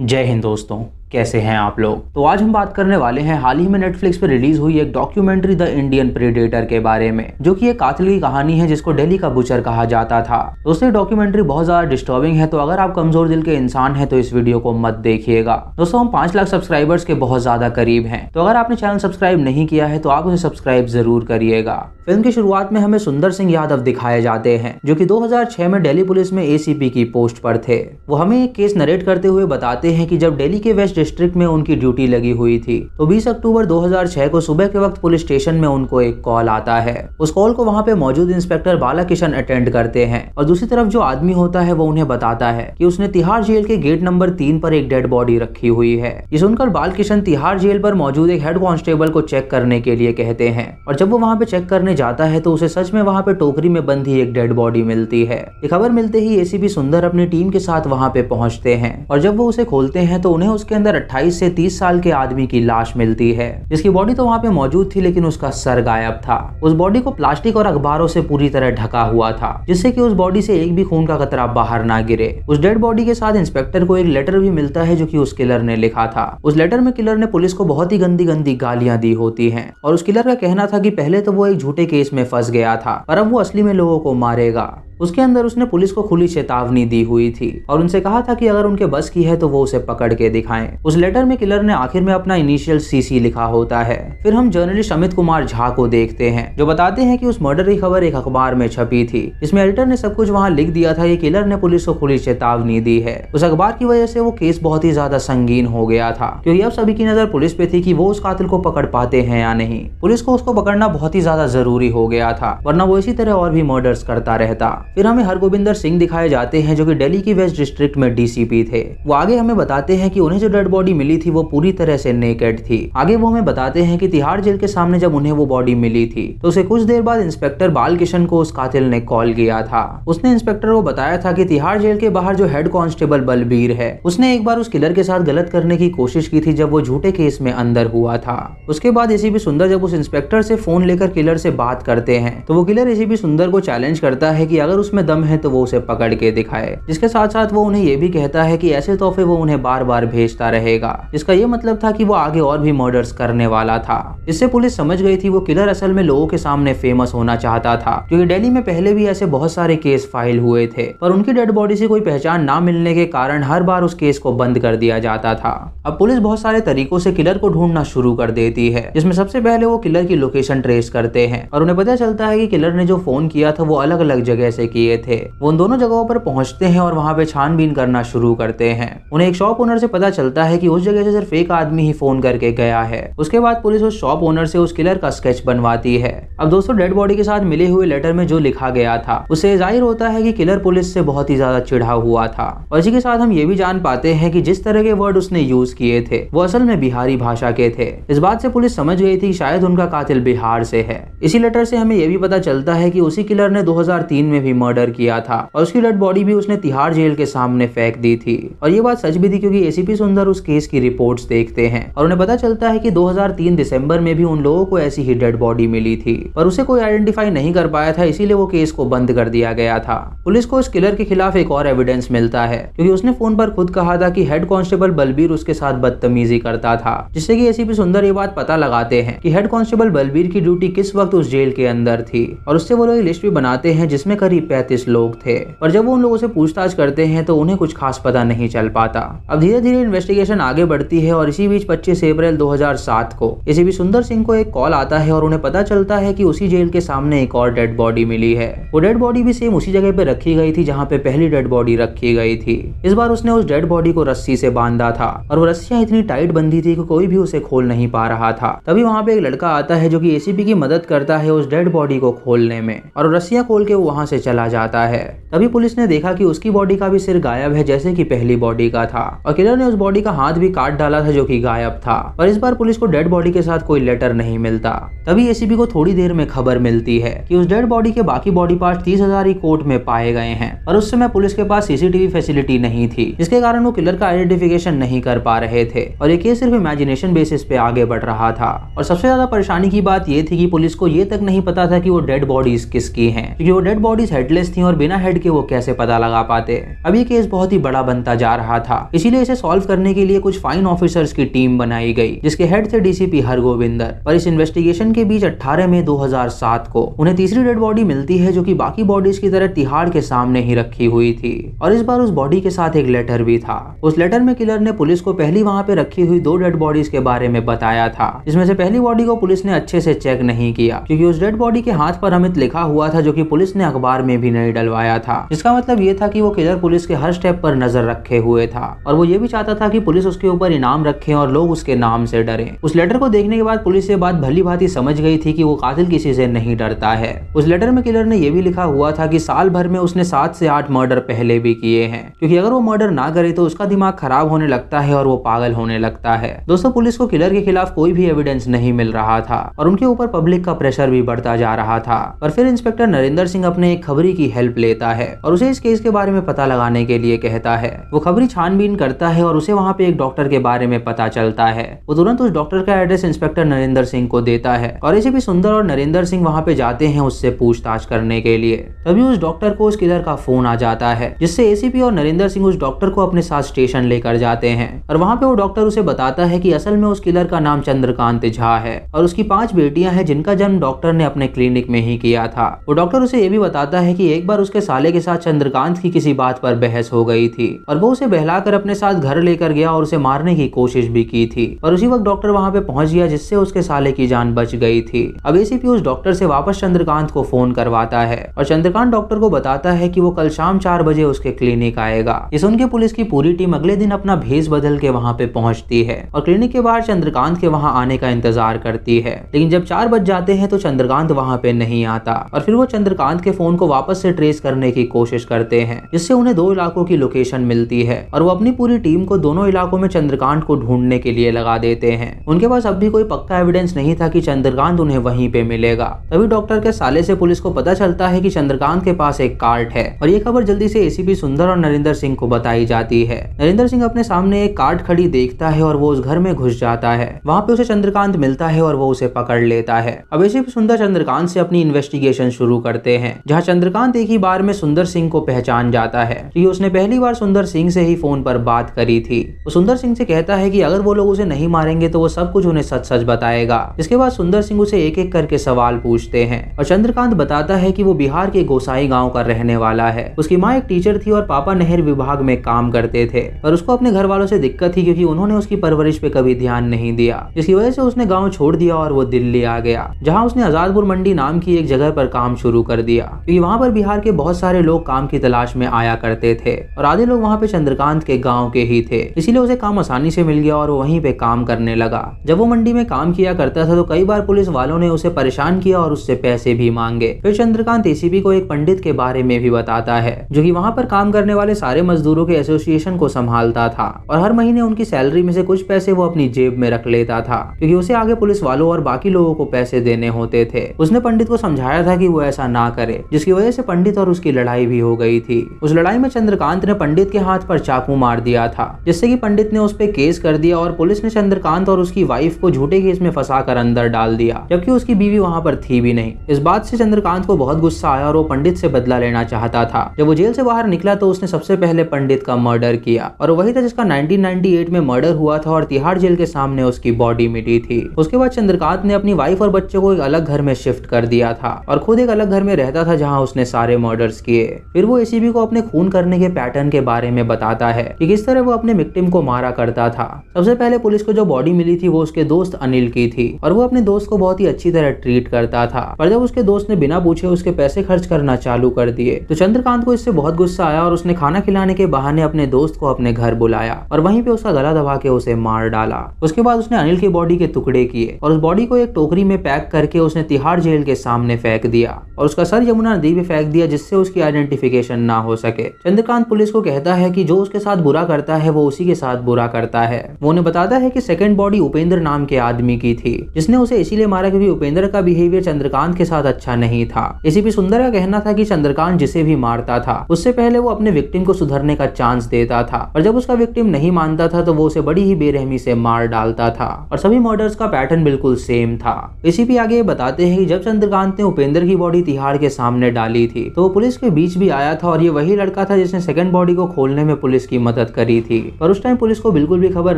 जय हिंद दोस्तों, कैसे हैं आप लोग। तो आज हम बात करने वाले हैं हाल ही में नेटफ्लिक्स पर रिलीज हुई एक डॉक्यूमेंट्री द इंडियन प्रेडेटर के बारे में, जो कि एक कातिल की कहानी है जिसको दिल्ली का बुचर कहा जाता था। दोस्तों ये डॉक्यूमेंट्री बहुत ज्यादा डिस्टर्बिंग है, तो अगर आप कमजोर दिल के इंसान हैं तो इस वीडियो को मत देखिएगा। दोस्तों हम 5 लाख सब्सक्राइबर्स के बहुत ज्यादा करीब हैं, तो अगर आपने चैनल सब्सक्राइब नहीं किया है तो आप उसे सब्सक्राइब जरूर करिएगा। फिल्म की शुरुआत में हमें सुंदर सिंह यादव दिखाए जाते हैं, जो कि 2006 में दिल्ली पुलिस में एसीपी की पोस्ट पर थे। वो हमें एक केस नरेट करते हुए बताते हैं कि जब दिल्ली के वेस्ट डिस्ट्रिक्ट में उनकी ड्यूटी लगी हुई थी, तो 20 अक्टूबर 2006 को सुबह के वक्त पुलिस स्टेशन में उनको एक कॉल आता है। उस कॉल को वहाँ पे मौजूद इंस्पेक्टर बालाकिशन अटेंड करते हैं और दूसरी तरफ जो आदमी होता है वो उन्हें बताता है कि उसने तिहाड़ जेल के गेट नंबर 3 पर एक डेड बॉडी रखी हुई है। ये सुनकर बालाकिशन तिहाड़ जेल पर मौजूद एक हेड कांस्टेबल को चेक करने के लिए कहते हैं, और जब वो वहाँ पे चेक करने जाता है तो उसे सच में वहाँ पे टोकरी में बंधी एक डेड बॉडी मिलती है। ये खबर मिलते ही एसीपी सुंदर अपनी टीम के साथ वहाँ पे पहुँचते हैं, और जब वो उसे खोलते हैं तो उन्हें उसके अंदर 28 से 30 साल के आदमी की लाश मिलती है, जिसकी बॉडी तो वहाँ पे मौजूद थी लेकिन उसका सर गायब था। उस बॉडी को प्लास्टिक और अखबारों से पूरी तरह ढका हुआ था, जिससे कि उस बॉडी से एक भी खून का कतरा बाहर ना गिरे। उस डेड बॉडी के साथ इंस्पेक्टर को एक लेटर भी मिलता है जो कि उस किलर ने लिखा था। उस लेटर में किलर ने पुलिस को बहुत ही गंदी गंदी गालियां दी होती हैं, और उस किलर का कहना था कि पहले तो वो एक झूठे केस में फंस गया था और अब वो असली में लोगों को मारेगा। उसके अंदर उसने पुलिस को खुली चेतावनी दी हुई थी और उनसे कहा था कि अगर उनके बस की है तो वो उसे पकड़ के दिखाएं। उस लेटर में किलर ने आखिर में अपना इनिशियल सीसी लिखा होता है। फिर हम जर्नलिस्ट अमित कुमार झा को देखते हैं, जो बताते हैं कि उस मर्डर की खबर एक अखबार में छपी थी, जिसमें एडिटर ने सब कुछ वहाँ लिख दिया था कि किलर ने पुलिस को खुली चेतावनी दी है। उस अखबार की वजह से वो केस बहुत ही ज्यादा संगीन हो गया था, क्योंकि अब सभी की नजर पुलिस पे थी कि वो उस कातिल को पकड़ पाते हैं या नहीं। पुलिस को उसको पकड़ना बहुत ही ज्यादा जरूरी हो गया था, वरना वो इसी तरह और भी मर्डर्स करता रहता। फिर हमें हरगोविंदर सिंह दिखाए जाते हैं, जो कि दिल्ली की वेस्ट डिस्ट्रिक्ट में डीसीपी थे। वो आगे हमें बताते हैं कि उन्हें जो डेड बॉडी मिली थी वो पूरी तरह से नेकेड थी। आगे वो हमें बताते हैं कि तिहाड़ जेल के सामने जब उन्हें वो बॉडी मिली थी तो उसे कुछ देर बाद इंस्पेक्टर बालकिशन को उस कातिल ने कॉल किया था। उसने इंस्पेक्टर को बताया था कि तिहाड़ जेल के बाहर जो हेड कांस्टेबल बलबीर है, उसने एक बार उस किलर के साथ गलत करने की कोशिश की थी जब वो झूठे केस में अंदर हुआ था। उसके बाद एसीपी सुंदर जब उस इंस्पेक्टर से फोन लेकर किलर से बात करते हैं, तो वो किलर एसीपी सुंदर को चैलेंज करता है कि अगर उसमें दम है तो वो उसे पकड़ के दिखाए। जिसके साथ साथ वो उन्हें ये भी कहता है कि ऐसे तोहफे वो उन्हें बार बार भेजता रहेगा, जिसका ये मतलब था कि वो आगे और भी मर्डर्स करने वाला था। इससे पुलिस समझ गई थी वो किलर असल में लोगों के सामने फेमस होना चाहता था, क्योंकि दिल्ली में पहले भी ऐसे बहुत सारे केस फाइल हुए थे, पर उनकी डेड बॉडी से कोई पहचान ना मिलने के कारण हर बार उस केस को बंद कर दिया जाता था। अब पुलिस बहुत सारे तरीकों से किलर को ढूंढना शुरू कर देती है, जिसमें सबसे पहले वो किलर की लोकेशन ट्रेस करते हैं, और उन्हें पता चलता है कि किलर ने जो फोन किया था वो अलग अलग जगह से किए थे। वो उन दोनों जगहों पर पहुंचते हैं और वहां पे छानबीन करना शुरू करते हैं। उन्हें एक शॉप ओनर से पता चलता है कि उस जगह से सिर्फ एक आदमी ही फोन करके गया है। उसके बाद पुलिस उस शॉप ओनर से उस किलर का स्केच बनवाती है। अब दोस्तों डेड बॉडी के साथ मिले हुए लेटर में जो लिखा गया था उससे जाहिर होता है कि किलर पुलिस से बहुत ही ज्यादा चिढ़ा हुआ था, और इसी के साथ हम ये भी जान पाते हैं कि जिस तरह के वर्ड उसने यूज किए थे वो असल में बिहारी भाषा के थे। इस बात से पुलिस समझ गई थी शायद उनका कातिल बिहार से है। इसी लेटर से हमें यह भी पता चलता है कि उसी किलर ने 2003 में भी मर्डर किया था, और उसकी डेड बॉडी भी उसने तिहाड़ जेल के सामने फेंक दी थी। और ये बात सच भी थी, क्योंकि एसीपी सुंदर उस केस की रिपोर्ट्स देखते हैं और उन्हें पता चलता है कि 2003 दिसंबर में भी उन लोगों को ऐसी ही डेड बॉडी मिली थी, पर उसे कोई आइडेंटिफाई नहीं कर पाया था, इसीलिए वो केस को बंद कर दिया गया था। पुलिस को इस किलर के खिलाफ एक और एविडेंस मिलता है, क्योंकि उसने फोन पर खुद कहा था कि हेड कांस्टेबल बलबीर उसके साथ बदतमीजी करता था, जिससे कि एसीपी सुंदर ये बात पता लगाते हैं कि हेड कांस्टेबल बलबीर की ड्यूटी किस वक्त उस जेल के अंदर थी, और उससे वो लोग लिस्ट भी बनाते हैं जिसमें करीब 35 लोग थे। और जब वो उन लोगों से पूछताछ करते हैं तो उन्हें कुछ खास पता नहीं चल पाता। अब धीरे धीरे इन्वेस्टिगेशन आगे बढ़ती है, और इसी बीच 25 अप्रैल 2007 को एसीपी सुंदर सिंह को एक कॉल आता है और उन्हें पता चलता है कि उसी जेल के सामने एक और डेड बॉडी मिली है। वो डेड बॉडी भी सेम उसी जगह पे रखी गई थी जहाँ पे पहली डेड बॉडी रखी गई थी। इस बार उसने उस डेड बॉडी को रस्सी से बांधा था, और वो रस्सियां इतनी टाइट बंधी थी कि कोई भी उसे खोल नहीं पा रहा था। तभी वहाँ पे एक लड़का आता है जो कि एसीपी की मदद करता है उस डेड बॉडी को खोलने में, और रस्सियां खोल के वो वहाँ से चला जाता है। तभी पुलिस ने देखा कि उसकी बॉडी का भी सिर गायब है जैसे कि पहली बॉडी का था, और किलर ने उस बॉडी का हाथ भी काट डाला था जो कि गायब था। पर इस बार पुलिस को डेड बॉडी के साथ कोई लेटर नहीं मिलता। तभी एसीपी को थोड़ी देर में खबर मिलती है कि उस डेड बॉडी के बाकी बॉडी पार्ट 30,000 ही कोर्ट में पाए गए हैं, और उस समय पुलिस के पास सीसीटीवी फैसिलिटी नहीं थी, जिसके कारण वो किलर का आइडेंटिफिकेशन नहीं कर पा रहे थे, और ये केस सिर्फ इमेजिनेशन बेसिस पे आगे बढ़ रहा था। और सबसे ज्यादा परेशानी की बात ये थी कि पुलिस को ये तक नहीं पता था कि वो डेड बॉडीज किसकी हैं, क्योंकि वो डेड बॉडीज हेडलेस थी और बिना हेड के वो कैसे पता लगा पाते। अब ये केस बहुत ही बड़ा बनता जा रहा था, इसीलिए इसे सॉल्व करने के लिए कुछ फाइन ऑफिसर्स की टीम बनाई गई जिसके हेड थे डीसीपी हरगोविंदर। पर इस इन्वेस्टिगेशन के बीच 18 मई 2007 को उन्हें तीसरी डेड बॉडी मिलती है जो कि बाकी बॉडीज की तरह तिहाड़ के सामने ही रखी हुई थी और इस बार उस बॉडी के साथ एक लेटर भी था। उस लेटर में किलर ने पुलिस को पहली वहां पे रखी हुई 2 डेड बॉडीज के बारे में बताया था, जिसमें से पहली बॉडी को पुलिस ने अच्छे से चेक नहीं किया क्योंकि उस डेड बॉडी के हाथ पर अमित लिखा हुआ था जो कि पुलिस ने अखबार में भी नहीं डलवाया था। इसका मतलब ये था कि वो किलर पुलिस के हर स्टेप पर नजर रखे हुए था और वो ये भी चाहता था कि पुलिस उसके ऊपर इनाम रखे और लोग उसके नाम से डरे। उस लेटर को देखने के बाद पुलिस ये बात भली भांति समझ गई थी कि वो कातिल किसी से नहीं डरता है। उस लेटर में किलर ने यह भी लिखा हुआ था कि साल भर में उसने 7 से 8 मर्डर पहले भी किए हैं, क्योंकि अगर वो मर्डर ना करे तो उसका दिमाग खराब होने लगता है और वो पागल होने लगता है। दोस्तों, पुलिस को किलर के खिलाफ कोई भी एविडेंस नहीं मिल रहा था और उनके ऊपर पब्लिक का प्रेशर भी बढ़ता जा रहा था। और फिर इंस्पेक्टर नरेंद्र सिंह अपने एक खबरी की हेल्प लेता है और उसे इस केस के बारे में पता लगाने के लिए कहता है। वो खबरी छानबीन करता है और उसे वहाँ पे एक डॉक्टर के बारे में पता चलता है। वो तुरंत उस डॉक्टर का एड्रेस इंस्पेक्टर नरेंद्र सिंह को देता है और एसीपी सुंदर और नरेंद्र सिंह वहाँ पे जाते हैं उससे पूछताछ करने के लिए। तभी उस डॉक्टर को उस किलर का फोन आ जाता है, जिससे एसीपी और नरेंद्र सिंह उस डॉक्टर को अपने साथ स्टेशन लेकर जाते हैं और वहाँ पे वो डॉक्टर उसे बताता है कि असल में उस किलर का नाम चंद्रकांत झा है और उसकी 5 बेटियां हैं जिनका जन्म डॉक्टर ने अपने क्लिनिक में ही किया था। वो डॉक्टर उसे ये भी बताता है कि एक बार उसके साले के साथ चंद्रकांत की किसी बात पर बहस हो गई थी और वो उसे बहलाकर अपने साथ घर लेकर गया और उसे मारने की कोशिश भी की थी और उसी वक्त डॉक्टर वहाँ पे पहुंच गया, जिससे उसके साले की जान बच गई थी। अब एसीपी उस डॉक्टर से वापस चंद्रकांत को फोन करवाता है और चंद्रकांत डॉक्टर को बताता है कि वो कल शाम 4 बजे उसके क्लिनिक आएगा। ये सुन के पुलिस की पूरी टीम अगले दिन अपना भेष बदल के वहाँ पे पहुंचती है और क्लिनिक के बाहर चंद्रकांत के वहाँ आने का इंतजार करती है। लेकिन जब 4 बज जाते हैं तो चंद्रकांत वहाँ पे नहीं आता और फिर वो चंद्रकांत के फोन को वापस से ट्रेस करने की कोशिश करते हैं, जिससे उन्हें 2 इलाकों की लोकेशन मिलती है और वो अपनी पूरी टीम को दोनों इलाकों में चंद्रकांत को ढूंढने के लिए लगा देते हैं। उनके पास अब भी कोई पक्का एविडेंस नहीं था कि चंद्रकांत उन्हें वहीं पे मिलेगा। तभी डॉक्टर के साले से पुलिस को पता चलता है कि चंद्रकांत के पास एक कार्ट है और ये खबर जल्दी से एसीपी सुंदर और नरेंद्र सिंह को बताई जाती है। नरेंद्र सिंह अपने सामने एक कार्ट खड़ी देखता है और वो उस घर में घुस जाता है। वहाँ पे उसे चंद्रकांत मिलता है और वो उसे पकड़ लेता है। अब एसीपी सुंदर चंद्रकांत से अपनी इन्वेस्टिगेशन शुरू करते हैं, जहाँ चंद्रकांत एक ही बार में सुंदर सिंह को पहचान जाता है क्योंकि उसने पहली बार सुंदर सिंह से ही फोन पर बात करी थी। वो सुंदर सिंह से कहता है कि अगर वो लोग उसे नहीं मारेंगे तो वो सब कुछ उन्हें सच सच बताएगा। इसके बाद सुंदर सिंह उसे एक एक करके सवाल पूछते हैं और चंद्रकांत बताता है कि वो बिहार के गोसाई गांव का रहने वाला है। उसकी माँ एक टीचर थी और पापा नहर विभाग में काम करते थे, पर उसको अपने घर वालों से दिक्कत थी क्योंकि उन्होंने उसकी परवरिश पे कभी ध्यान नहीं दिया, जिसकी वजह से उसने गाँव छोड़ दिया और वो दिल्ली आ गया, जहाँ उसने आजादपुर मंडी नाम की एक जगह पर काम शुरू कर दिया क्योंकि वहाँ पर बिहार के बहुत सारे लोग काम की तलाश में आया करते थे और आधे लोग वहाँ पे चंद्रकांत के गाँव के ही थे। इसीलिए उसे काम आसानी से मिल गया और वो वहीं पे काम करने लगा। जब वो मंडी में काम किया करता था तो कई बार पुलिस वालों ने उसे परेशान किया और उससे पैसे भी मांगे। फिर चंद्रकांत एसीपी को एक पंडित के बारे में भी बताता है जो कि वहाँ पर काम करने वाले सारे मजदूरों के एसोसिएशन को संभालता था और हर महीने उनकी सैलरी में से कुछ पैसे वो अपनी जेब में रख लेता था क्योंकि उसे आगे पुलिस वालों और बाकी लोगों को पैसे देने होते थे। उसने पंडित को समझाया था कि वो ऐसा ना करे, जिसकी वजह से पंडित और उसकी लड़ाई भी हो गई थी। उस लड़ाई में चंद्रकांत ने पंडित के हाथ पर चाकू मार दिया था, जिससे कि पंडित ने उस पर केस कर दिया और पुलिस ने चंद्रकांत और उसकी वाइफ को झूठे केस में फंसाकर अंदर डाल दिया, जबकि उसकी बीवी वहाँ पर थी भी नहीं। इस बात से चंद्रकांत को बहुत गुस्सा आया और वो पंडित से बदला लेना चाहता था। जब वो जेल से बाहर निकला तो उसने सबसे पहले पंडित का मर्डर किया और वही था जिसका 1998 में मर्डर हुआ था और तिहाड़ जेल के सामने उसकी बॉडी मिली थी। उसके बाद चंद्रकांत ने अपनी वाइफ और बच्चे को एक अलग घर में शिफ्ट कर दिया था और खुद एक अलग घर में रहता था जहाँ उसने सारे मर्डर्स किए। फिर वो एसीपी को अपने खून करने के पैटर्न के बारे में बताता है कि किस तरह वो अपने विक्टिम को मारा करता था। सबसे पहले पुलिस को जो बॉडी मिली थी वो उसके दोस्त अनिल की थी और वो अपने दोस्त को बहुत ही अच्छी तरह ट्रीट करता था, पर जब उसके दोस्त ने बिना पूछे उसके पैसे खर्च करना चालू कर दिए तो चंद्रकांत को इससे बहुत गुस्सा आया और उसने खाना खिलाने के बहाने अपने दोस्त को अपने घर बुलाया और वहीं पे उसका गला दबा के उसे मार डाला। उसके बाद उसने अनिल की बॉडी के टुकड़े किए और उस बॉडी को एक टोकरी में पैक करके उसने तिहाड़ जेल के सामने फेंक दिया और उसका सर यमुना नदी में फेंक दिया, जिससे उसकी आइडेंटिफिकेशन ना हो सके। चंद्रकांत पुलिस को कहता है कि जो उसके साथ बुरा करता है वो उसी के साथ बुरा करता है। वो उन्हें बताता है कि सेकंड बॉडी उपेंद्र नाम के आदमी की थी, जिसने उसे इसीलिए मारा क्योंकि उपेंद्र का बिहेवियर चंद्रकांत के साथ अच्छा नहीं था। एसीपी सुंदर का कहना था कि चंद्रकांत जिसे भी मारता था उससे पहले वो अपने विक्टिम को सुधरने का चांस देता था और जब उसका विक्टिम नहीं मानता था तो वो उसे बड़ी ही बेरहमी से मार डालता था और सभी मर्डर्स का पैटर्न बिल्कुल सेम था। एसीपी आगे बताते हैं कि जब चंद्रकांत ने उपेंद्र की बॉडी तिहाड़ के सामने डाली वाली थी, तो वो पुलिस के बीच भी आया था और ये वही लड़का था जिसने सेकंड बॉडी को खोलने में पुलिस की मदद करी थी। पर उस टाइम पुलिस को बिल्कुल भी खबर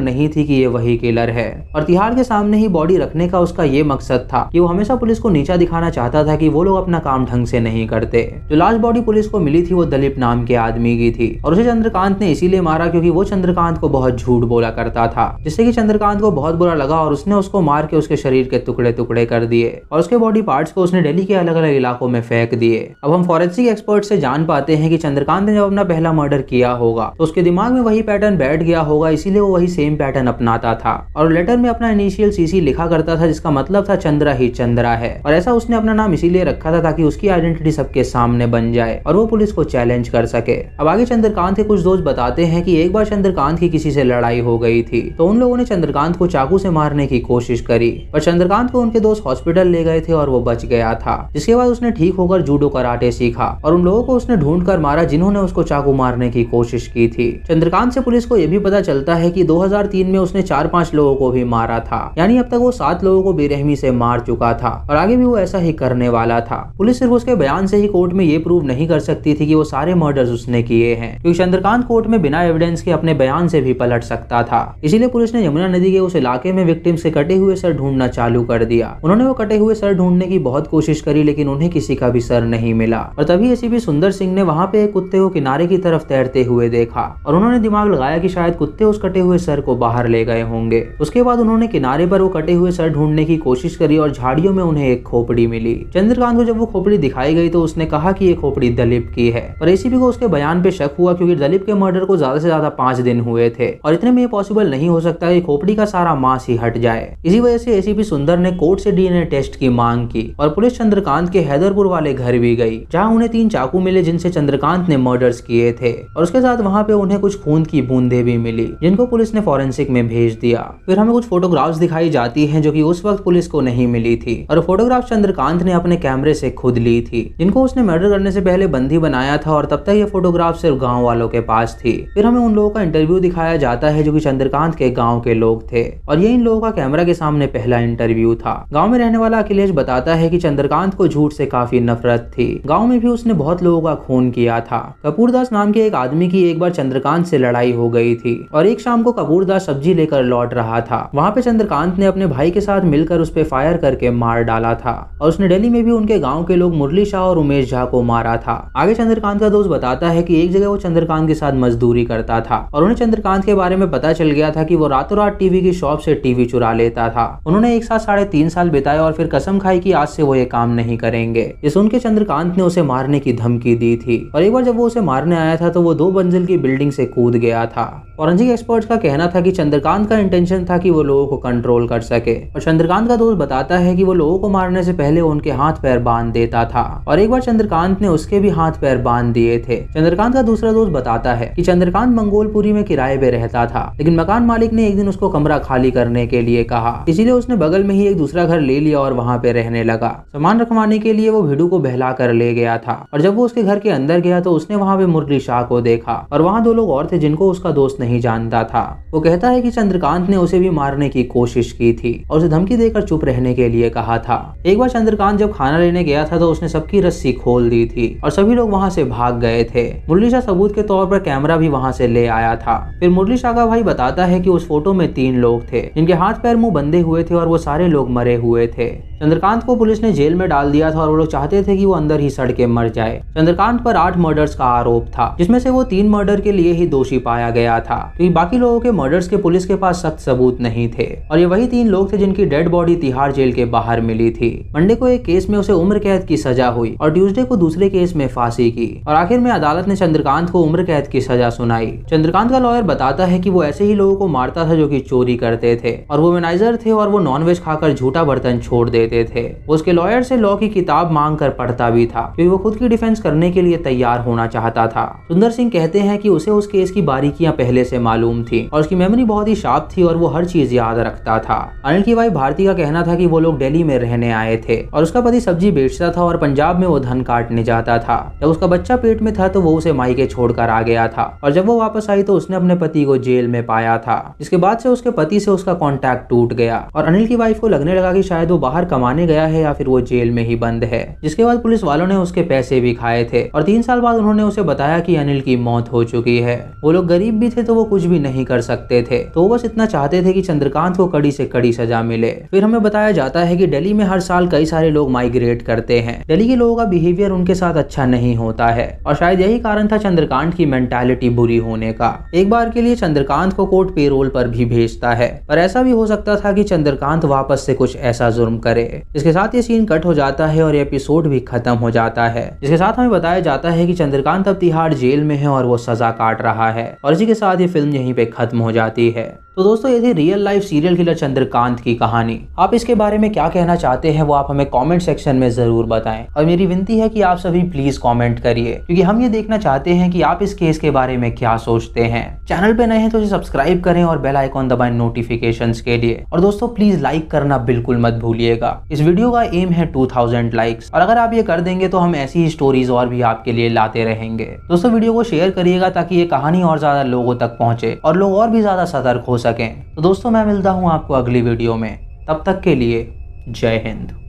नहीं थी कि ये वही किलर है और तिहाड़ के सामने ही बॉडी रखने का उसका ये मकसद था कि वो हमेशा पुलिस को नीचा दिखाना चाहता था कि वो लोग अपना काम ढंग से नहीं करते। जो लास्ट बॉडी पुलिस को मिली थी वो दलीप नाम के आदमी की थी और उसे चंद्रकांत ने इसीलिए मारा क्योंकि वो चंद्रकांत को बहुत झूठ बोला करता था, जिससे कि चंद्रकांत को बहुत बुरा लगा और उसने उसको मार के उसके शरीर के टुकड़े टुकड़े कर दिए और उसके बॉडी पार्ट्स को उसने दिल्ली के अलग अलग इलाकों में फेंक दिए। अब हम फॉरेंसिक एक्सपर्ट से जान पाते हैं कि चंद्रकांत ने जब अपना पहला मर्डर किया होगा तो उसके दिमाग में वही पैटर्न बैठ गया होगा, इसीलिए वो वही सेम पैटर्न अपनाता था और लेटर में अपना इनिशियल सीसी लिखा करता था, जिसका मतलब था चंद्रा ही चंद्रा है। और ऐसा उसने अपना नाम इसीलिए रखा था ताकि उसकी आइडेंटिटी सबके सामने बन जाए और वो पुलिस को चैलेंज कर सके। अब आगे चंद्रकांत के कुछ दोस्त बताते हैं कि एक बार चंद्रकांत की किसी से लड़ाई हो गई थी, तो उन लोगों ने चंद्रकांत को चाकू से मारने की कोशिश करी, पर चंद्रकांत को उनके दोस्त हॉस्पिटल ले गए थे और वो बच गया था। जिसके बाद उसने ठीक होकर जूडो कराटे सीखा और उन लोगों को उसने ढूंढ कर मारा जिन्होंने उसको चाकू मारने की कोशिश की थी। चंद्रकांत से पुलिस को यह भी पता चलता है कि 2003 में उसने 4-5 लोगों को भी मारा था, यानी अब तक वो 7 लोगों को बेरहमी से मार चुका था और आगे भी वो ऐसा ही करने वाला था। पुलिस सिर्फ उसके बयान से ही कोर्ट में ये प्रूव नहीं कर सकती थी कि वो सारे मर्डर्स उसने किए हैं, क्योंकि चंद्रकांत कोर्ट में बिना एविडेंस के अपने बयान से भी पलट सकता था। इसीलिए पुलिस ने यमुना नदी के उस इलाके में विक्टिम से कटे हुए सर ढूंढना चालू कर दिया। उन्होंने वो कटे हुए सर ढूंढने की बहुत कोशिश करी, लेकिन उन्हें किसी का भी सर नहीं मिला और तभी एसीपी सुंदर सिंह ने वहां पे एक कुत्ते को किनारे की तरफ तैरते हुए देखा और उन्होंने दिमाग लगाया कि शायद कुत्ते उस कटे हुए सर को बाहर ले गए होंगे। उसके बाद उन्होंने किनारे पर वो कटे हुए सर ढूंढने की कोशिश करी और झाड़ियों में उन्हें एक खोपड़ी मिली। चंद्रकांत को जब वो खोपड़ी दिखाई गई तो उसने कहा कि ये खोपड़ी दलीप की है, पर एसीपी को उसके बयान पे शक हुआ क्योंकि दलीप के मर्डर को ज्यादा से ज्यादा 5 दिन हुए थे और इतने में ये पॉसिबल नहीं हो सकता कि खोपड़ी का सारा मांस ही हट जाए। इसी वजह से एसीपी सुंदर ने कोर्ट से डीएनए टेस्ट की मांग की और पुलिस चंद्रकांत के हैदरपुर वाले घर भी गई, जहां उन्हें 3 चाकू मिले जिनसे चंद्रकांत ने मर्डर्स किए थे और उसके साथ वहां पे उन्हें कुछ खून की बूंदें भी मिली, जिनको पुलिस ने फॉरेंसिक में भेज दिया। फिर हमें कुछ फोटोग्राफ्स दिखाई जाती हैं जो कि उस वक्त पुलिस को नहीं मिली थी और फोटोग्राफ चंद्रकांत ने अपने कैमरे से खुद ली थी, जिनको उसने मर्डर करने से पहले बंदी बनाया था और तब तक ये फोटोग्राफ सिर्फ गाँव वालों के पास थी। फिर हमें उन लोगों का इंटरव्यू दिखाया जाता है जो कि चंद्रकांत के गाँव के लोग थे और ये इन लोगों का कैमरा के सामने पहला इंटरव्यू था। गाँव में रहने वाला अखिलेश बताता है कि चंद्रकांत को झूठ से काफी नफरत थी। गाँव में भी उसने बहुत लोगों का खून किया था। कपूरदास नाम के एक आदमी की एक बार चंद्रकांत से लड़ाई हो गई थी और एक शाम को कपूरदास सब्जी लेकर लौट रहा था। वहाँ पे चंद्रकांत ने अपने भाई के साथ मिलकर उस पे फायर करके मार डाला था और उसने दिल्ली में भी उनके गांव के लोग मुरली शाह और उमेश झा को मारा था। आगे चंद्रकांत का दोस्त बताता है कि एक जगह वो चंद्रकांत के साथ मजदूरी करता था और उन्हें चंद्रकांत के बारे में पता चल गया था कि वो रातों रात टीवी की शॉप से टीवी चुरा लेता था। उन्होंने एक साथ 3.5 साल बिताए और फिर कसम खाई कि आज से वो ये काम नहीं करेंगे। ये सुन के चंद्रकांत ने उसे मारने की धमकी दी थी और एक बार जब वो उसे मारने आया था तो वो 2 मंजिल की बिल्डिंग से कूद गया था। फॉरेंसिक एक्सपर्ट्स का कहना था कि चंद्रकांत का इंटेंशन था कि वो लोगों को कंट्रोल कर सके और चंद्रकांत का दोस्त बताता है कि वो लोगों को मारने से पहले उनके हाथ पैर बांध देता था और एक बार चंद्रकांत ने उसके भी हाथ पैर बांध दिए थे। चंद्रकांत का दूसरा दोस्त बताता है कि चंद्रकांत मंगोलपुरी में किराए पे रहता था, लेकिन मकान मालिक ने एक दिन उसको कमरा खाली करने के लिए कहा, इसीलिए उसने बगल में ही एक दूसरा घर ले लिया और वहाँ पे रहने लगा। सामान रखवाने के लिए वो भिडू को बहला कर ले गया था और जब वो उसके घर के अंदर गया तो उसने वहाँ पे मुरली शाह को देखा और वहाँ 2 लोग और थे जिनको उसका दोस्त नहीं जानता था। वो कहता है कि चंद्रकांत ने उसे भी मारने की कोशिश की थी और उसे धमकी देकर चुप रहने के लिए कहा था। एक बार चंद्रकांत जब खाना लेने गया था तो उसने सबकी रस्सी खोल दी थी और सभी लोग वहाँ से भाग गए थे। मुरली शाह सबूत के तौर पर कैमरा भी वहाँ से ले आया था। फिर मुरली शाह का भाई बताता है कि उस फोटो में 3 लोग थे जिनके हाथ पैर मुंह बंधे हुए थे और वो सारे लोग मरे हुए थे। चंद्रकांत को पुलिस ने जेल में डाल दिया था और वो लोग चाहते थे कि वो अंदर ही सड़ के मर जाए। चंद्रकांत पर 8 मर्डर्स का आरोप था, जिसमें से वो 3 मर्डर के लिए ही दोषी पाया गया था क्योंकि बाकी लोगों के मर्डर्स के पुलिस के पास सख्त सबूत नहीं थे और ये वही 3 लोग थे जिनकी डेड बॉडी तिहाड़ जेल के बाहर मिली थी। मंडे को एक केस में उसे उम्र कैद की सजा हुई और ट्यूसडे को दूसरे केस में फांसी की और आखिर में अदालत ने चंद्रकांत को उम्र कैद की सजा सुनाई। चंद्रकांत का लॉयर बताता है कि वो ऐसे ही लोगों को मारता था जो कि चोरी करते थे और वो वुमेनाइजर थे और वो नॉनवेज खाकर झूठा बर्तन छोड़ देते थे। वो उसके लॉयर से लॉ की किताब मांग कर पढ़ता भी था क्योंकि वो खुद की डिफेंस करने के लिए तैयार होना चाहता था। सुंदर सिंह कहते हैं कि उसे उस केस की बारीकियां पहले से मालूम थी और उसकी मेमोरी बहुत ही शार्प थी और वो हर चीज याद रखता था। अनिल की वाइफ भारती का कहना था कि वो लोग दिल्ली में रहने आए थे और उसका पति सब्जी बेचता था और पंजाब में वो धन काटने जाता था। जब उसका बच्चा पेट में था तो वो उसे मायके छोड़कर आ गया था और जब वो वापस आई तो उसने अपने पति को जेल में पाया था। इसके बाद से उसके पति से उसका कॉन्टैक्ट टूट गया और अनिल की वाइफ को लगने लगा कि शायद वो बाहर कमाने गया है या फिर वो जेल में ही बंद है। जिसके बाद पुलिस वालों वालों ने उसके पैसे भी खाए थे और 3 साल बाद उन्होंने उसे बताया कि अनिल की मौत हो चुकी है। वो लोग गरीब भी थे तो वो कुछ भी नहीं कर सकते थे, तो वो बस इतना चाहते थे कि चंद्रकांत को कड़ी से कड़ी सजा मिले। फिर हमें बताया जाता है कि दिल्ली में हर साल कई सारे लोग माइग्रेट करते हैं। दिल्ली के लोगों का बिहेवियर उनके साथ अच्छा नहीं होता है और शायद यही कारण था चंद्रकांत की मेंटालिटी बुरी होने का। एक बार के लिए चंद्रकांत को कोर्ट पेरोल पर भी भेजता है, पर ऐसा भी हो सकता था कि चंद्रकांत वापस से कुछ ऐसा जुर्म करे। इसके साथ ये सीन कट हो जाता है और एपिसोड भी खत्म हो जाता है। इसके साथ हमें बताया जाता है कि चंद्रकांत अब तिहाड़ जेल में है और वो सजा काट रहा है और इसी के साथ ये फिल्म यहीं पे खत्म हो जाती है। तो दोस्तों ये थी real life serial killer Chandrakant की कहानी। आप इसके बारे में क्या कहना चाहते हैं वो आप हमें कमेंट सेक्शन में जरूर बताएं और मेरी विनती है कि आप सभी प्लीज कमेंट करिए, क्योंकि हम ये देखना चाहते हैं कि आप इस केस के बारे में क्या सोचते हैं। चैनल पे नए हैं तो इसे सब्सक्राइब करें और बेल आइकॉन दबाएं नोटिफिकेशंस के लिए। और दोस्तों प्लीज लाइक करना बिल्कुल मत भूलिएगा। इस वीडियो का एम है 2000 लाइक्स और अगर आप ये कर देंगे तो हम ऐसी ही स्टोरीज और भी आपके लिए लाते रहेंगे। दोस्तों वीडियो को शेयर करिएगा ताकि ये कहानी और ज्यादा लोगों तक पहुंचे और लोग और भी ज्यादा सतर्क हो सकें। तो दोस्तों मैं मिलता हूं आपको अगली वीडियो में, तब तक के लिए जय हिंद।